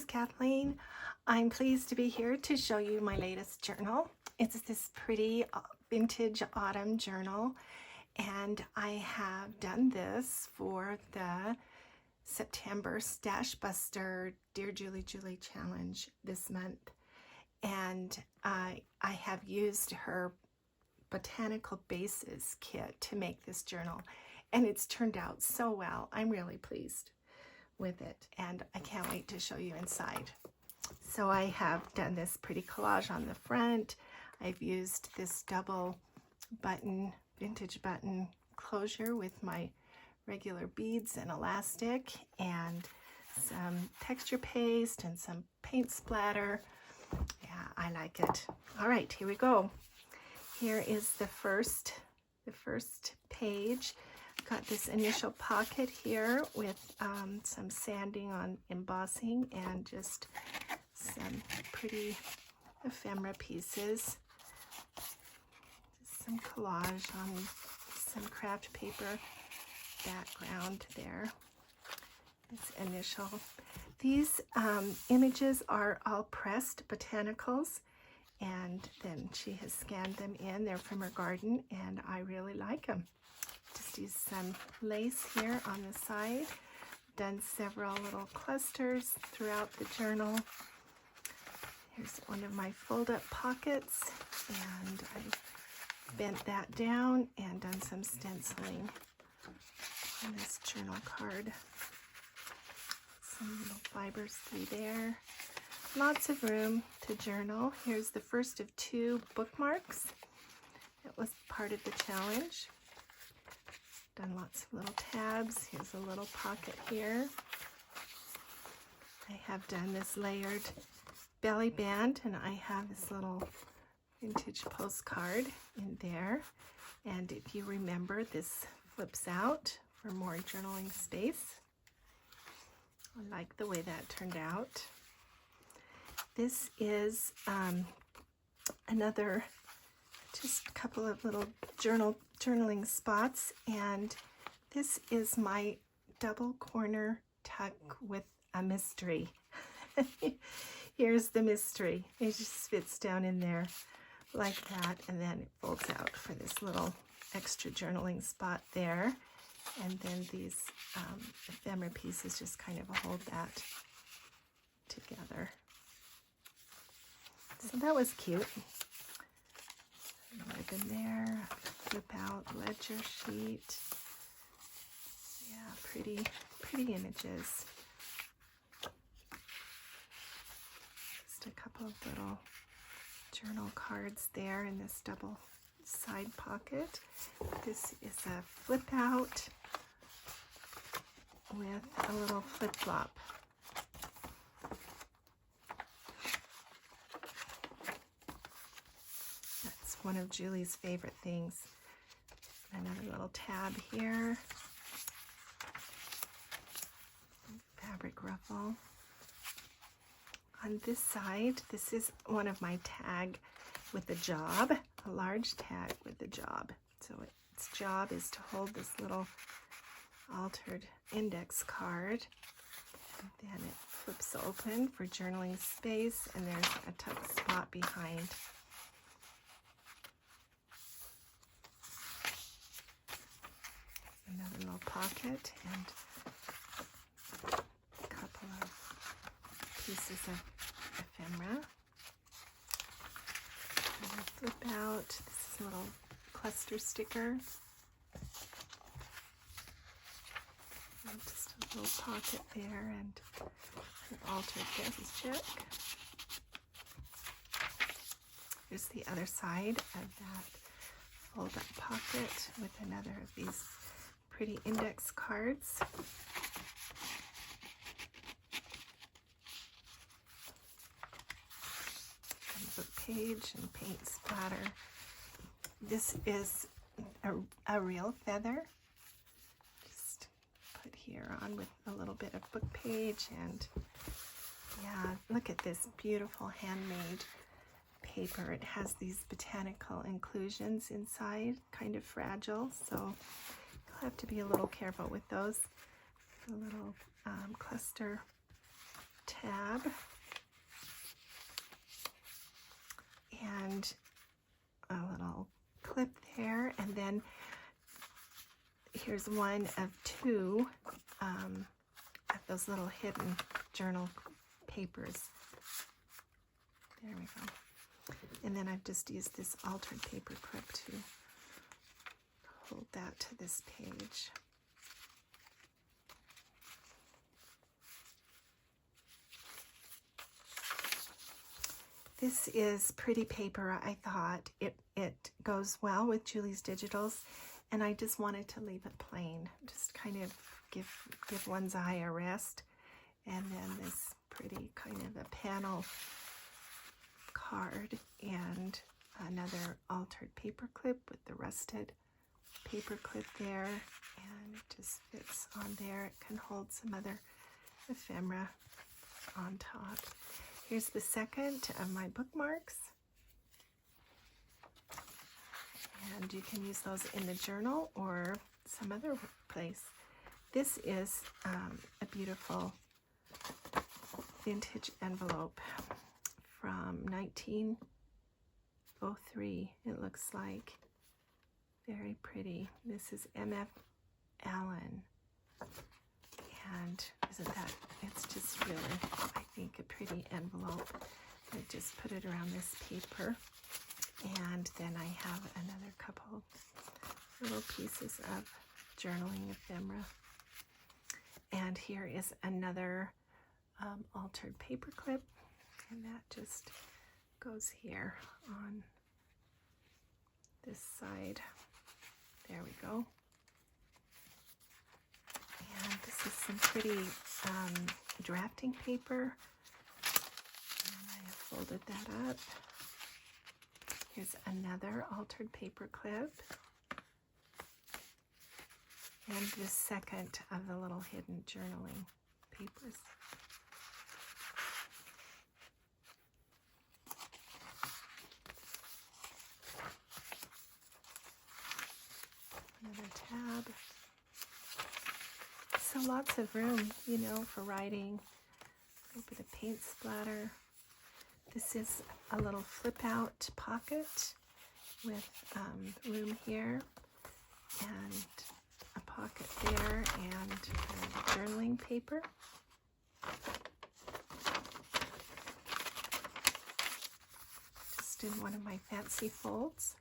is Kathleen. I'm pleased to be here to show you my latest journal. It's this pretty vintage autumn journal, and I have done this for the September Stashbuster Dear Julie Julie challenge this month, and I have used her Botanical Bases kit to make this journal, and it's turned out so well. I'm really pleased with it, and I can't wait to show you inside. So I have done this pretty collage on the front. I've used this double button, vintage button closure with my regular beads and elastic, and some texture paste and some paint splatter. Yeah, I like it. All right, here we go. Here is the first page. Got this initial pocket here with some sanding on embossing and just some pretty ephemera pieces. Just some collage on some craft paper background there. This initial. These images are all pressed botanicals, and then she has scanned them in. They're from her garden, and I really like them. Just use some lace here on the side. Done several little clusters throughout the journal. Here's one of my fold-up pockets, and I bent that down and done some stenciling on this journal card. Some little fibers through there. Lots of room to journal. Here's the first of 2 bookmarks. It was part of the challenge. Done lots of little tabs. Here's a little pocket here. I have done this layered belly band, and I have this little vintage postcard in there. And if you remember, this flips out for more journaling space. I like the way that turned out. This is another, just a couple of little journaling spots, and this is my double corner tuck with a mystery. Here's the mystery. It just fits down in there like that, and then it folds out for this little extra journaling spot there, and then these ephemera pieces just kind of hold that together. So that was cute. Ribbon there, flip out ledger sheet. Yeah, pretty images. Just a couple of little journal cards there in this double side pocket. This is a flip out with a little flip flop. One of Julie's favorite things. Another little tab here. Fabric ruffle. On this side, this is one of my tag with a job, a large tag with a job. So its job is to hold this little altered index card. And then it flips open for journaling space, and there's a tuck spot behind. Another little pocket and a couple of pieces of ephemera. And I flip out. This is a little cluster sticker. And just a little pocket there, and an altered fancy check. Here's the other side of that fold-up pocket with another of these pretty index cards. And book page and paint splatter. This is a real feather. Just put here on with a little bit of book page, and yeah, look at this beautiful handmade paper. It has these botanical inclusions inside, kind of fragile, so have to be a little careful with those. A little cluster tab and a little clip there, and then here's one of two of those little hidden journal papers. There we go. And then I've just used this altered paper clip to hold that to this page. This is pretty paper. I thought it goes well with Julie's Digitals, and I just wanted to leave it plain. Just kind of give one's eye a rest. And then this pretty kind of a panel card and another altered paper clip with the rusted paper clip there, and it just fits on there. It can hold some other ephemera on top. Here's the second of my bookmarks, and you can use those in the journal or some other place. This is a beautiful vintage envelope from 1903, it looks like. Very pretty. This is M.F. Allen. And isn't that, it's just really, I think, a pretty envelope. I just put it around this paper. And then I have another couple little pieces of journaling ephemera. And here is another altered paper clip. And that just goes here on this side. There we go. And this is some pretty drafting paper. And I have folded that up. Here's another altered paper clip. And the second of the little hidden journaling papers. Another tab. So lots of room, you know, for writing. A little bit of paint splatter. This is a little flip out pocket with room here and a pocket there and journaling paper. Just in one of my fancy folds.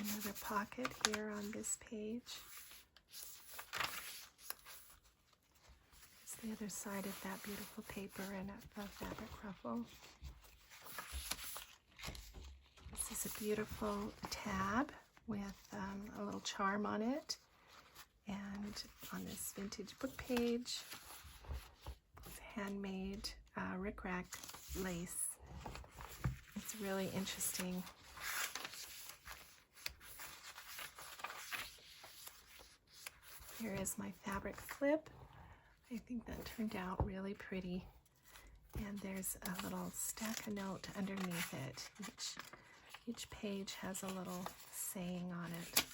Another pocket here on this page. It's the other side of that beautiful paper and a fabric ruffle. This is a beautiful tab with a little charm on it. And on this vintage book page, it's handmade rickrack lace. It's really interesting. Here is my fabric flip. I think that turned out really pretty. And there's a little stack of note underneath it. Each page has a little saying on it.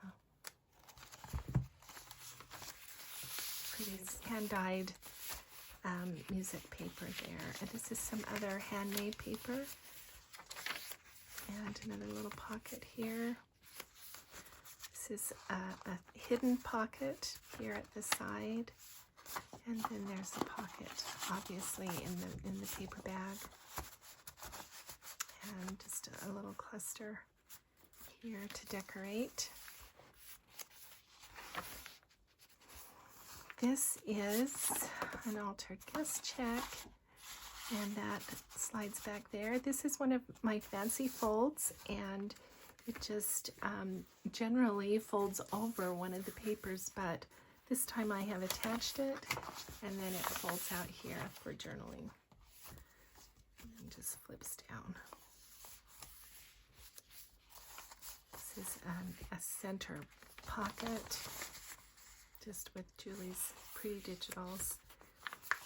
Yeah. Pretty hand-dyed music paper there. And this is some other handmade paper. And another little pocket here. This is a hidden pocket here at the side, and then there's a pocket, obviously, in the paper bag, and just a little cluster here to decorate. This is an altered guest check, and that slides back there. This is one of my fancy folds, and it just generally folds over one of the papers, but this time I have attached it, and then it folds out here for journaling. And just flips down. This is a center pocket, just with Julie's pretty digitals.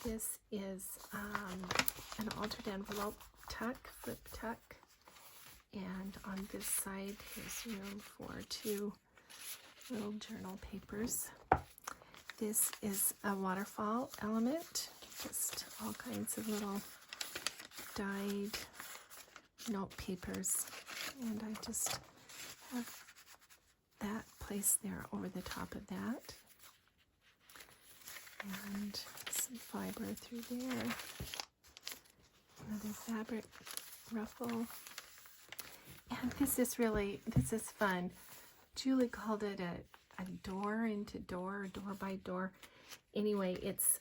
This is an altered envelope tuck, flip tuck. And on this side, there's room for two little journal papers. This is a waterfall element, just all kinds of little dyed note papers, and I just have that placed there over the top of that, and some fiber through there, another fabric ruffle, and this is fun. Julie called it a door into door, door by door. Anyway, it's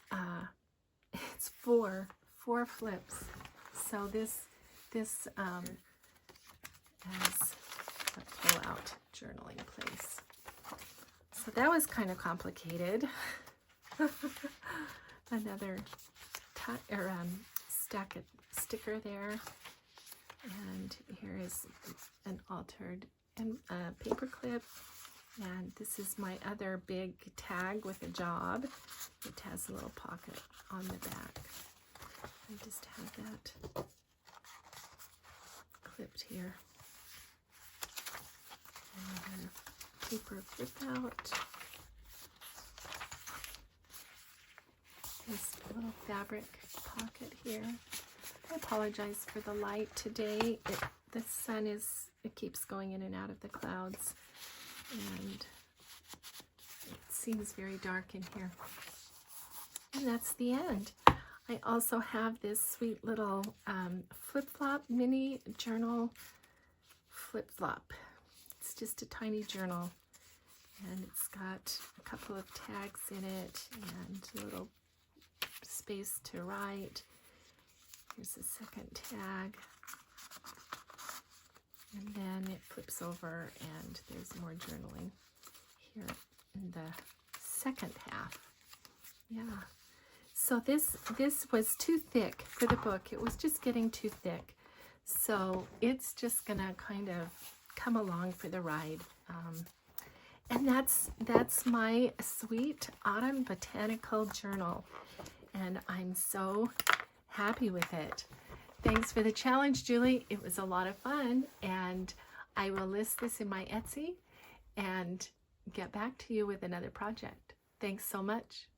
four flips. So this has a pull-out journaling place. So that was kind of complicated. Another sticker there, and here is an altered paper clip, and this is my other big tag with a job. It has a little pocket on the back. I just have that clipped here. Another paper flip out. This little fabric pocket here. I apologize for the light today. The sun it keeps going in and out of the clouds, and it seems very dark in here. And that's the end. I also have this sweet little flip-flop mini journal flip-flop. It's just a tiny journal, and it's got a couple of tags in it and a little space to write. Here's the second tag, and then it flips over and there's more journaling here in the second half. Yeah. So this was too thick for the book. It was just getting too thick. So it's just gonna kind of come along for the ride. And that's my sweet autumn botanical journal. And I'm so happy with it. Thanks for the challenge, Julie. It was a lot of fun, and I will list this in my Etsy and get back to you with another project. Thanks so much.